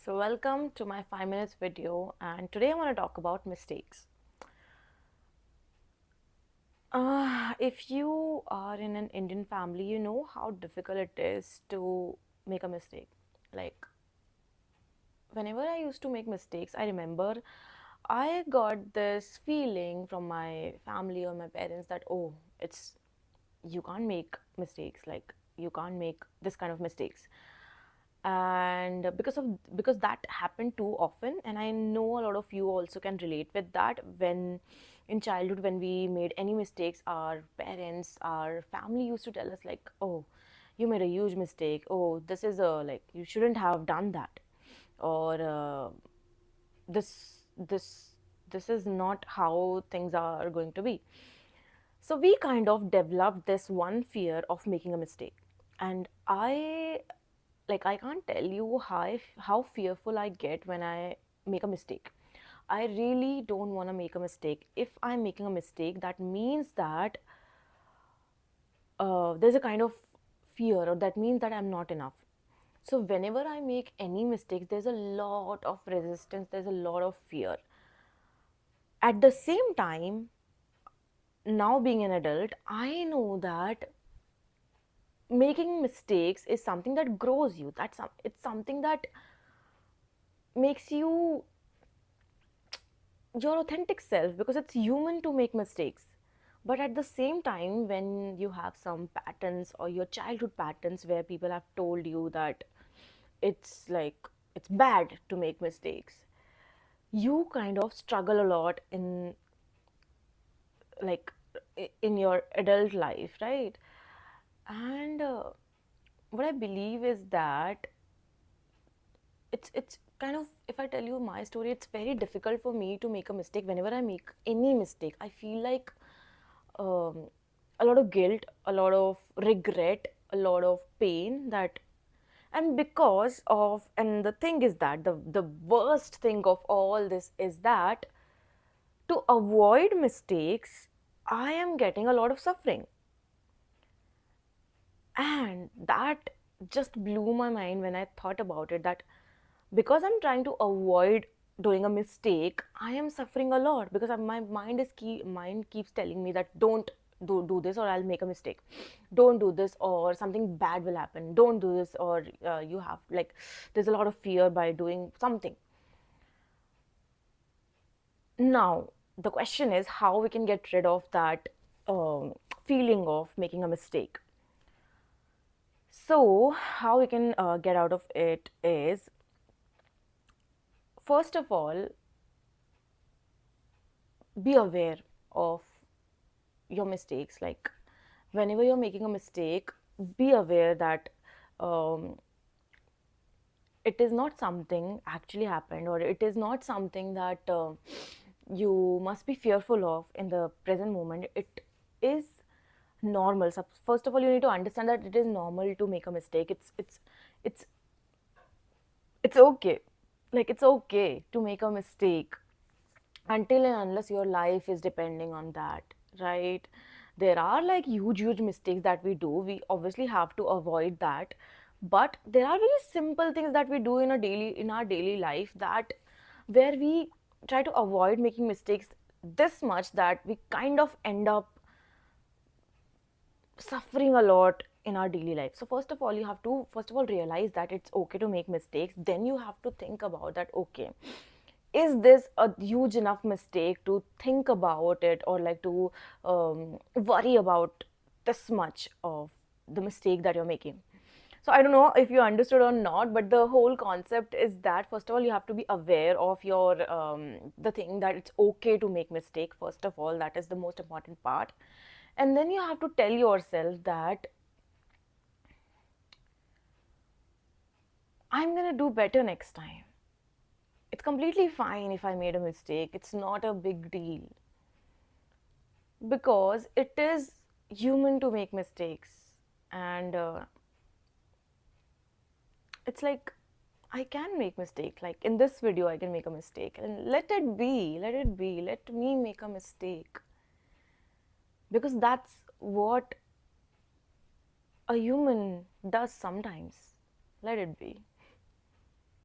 So, welcome to my 5 minutes video, and today I want to talk about mistakes. If you are in an Indian family, you know how difficult it is to make a mistake. Like, whenever I used to make mistakes, I remember I got this feeling from my family or my parents that, oh, it's you can't make mistakes, like, you can't make this kind of mistakes. And because that happened too often, and I know a lot of you also can relate with that. When in childhood, when we made any mistakes, our parents, our family used to tell us like, oh, you made a huge mistake, oh, this is a, like, you shouldn't have done that, or this this is not how things are going to be. So we kind of developed this one fear of making a mistake. And I can't tell you how fearful I get when I make a mistake. I really don't want to make a mistake. If I'm making a mistake, that means that there's a kind of fear, or that means that I'm not enough. So whenever I make any mistakes, there's a lot of resistance, there's a lot of fear. At the same time, now being an adult, I know that making mistakes is something that grows you. It's something that makes you your authentic self, because it's human to make mistakes. But at the same time, when you have some patterns or your childhood patterns where people have told you that it's like it's bad to make mistakes, you kind of struggle a lot in, like, in your adult life, right? And what I believe is that it's kind of, if I tell you my story, it's very difficult for me to make a mistake. Whenever I make any mistake, I feel like um, a lot of guilt, a lot of regret, a lot of pain. That and because of and the thing is that the worst thing of all this is that to avoid mistakes, I am getting a lot of suffering. And that just blew my mind when I thought about it, that because I'm trying to avoid doing a mistake, I am suffering a lot, because my mind keeps telling me that don't do this or I'll make a mistake. Don't do this or something bad will happen. Don't do this or you have, like, there's a lot of fear by doing something. Now, the question is how we can get rid of that feeling of making a mistake. So, how we can get out of it is, first of all, be aware of your mistakes. Like, whenever you're making a mistake, be aware that um, it is not something actually happened, or it is not something that you must be fearful of in the present moment. It is normal. So first of all, you need to understand that it is normal to make a mistake. It's it's okay. Like, it's okay to make a mistake until and unless your life is depending on that, right? There are, like, huge mistakes that we do. We obviously have to avoid that. But there are very simple things that we do in our daily life, that where we try to avoid making mistakes this much that we kind of end up suffering a lot in our daily life. So first of all, you have to first of all realize that it's okay to make mistakes. Then you have to think about that, okay, is this a huge enough mistake to think about it, or like to worry about this much of the mistake that you're making. So I don't know if you understood or not, but the whole concept is that first of all, you have to be aware of your the thing that it's okay to make mistake. First of all, that is the most important part. And then you have to tell yourself that I'm going to do better next time. It's completely fine if I made a mistake. It's not a big deal, because it is human to make mistakes. And it's like, I can make mistake. Like, in this video I can make a mistake, and let me make a mistake, because that's what a human does sometimes. Let it be.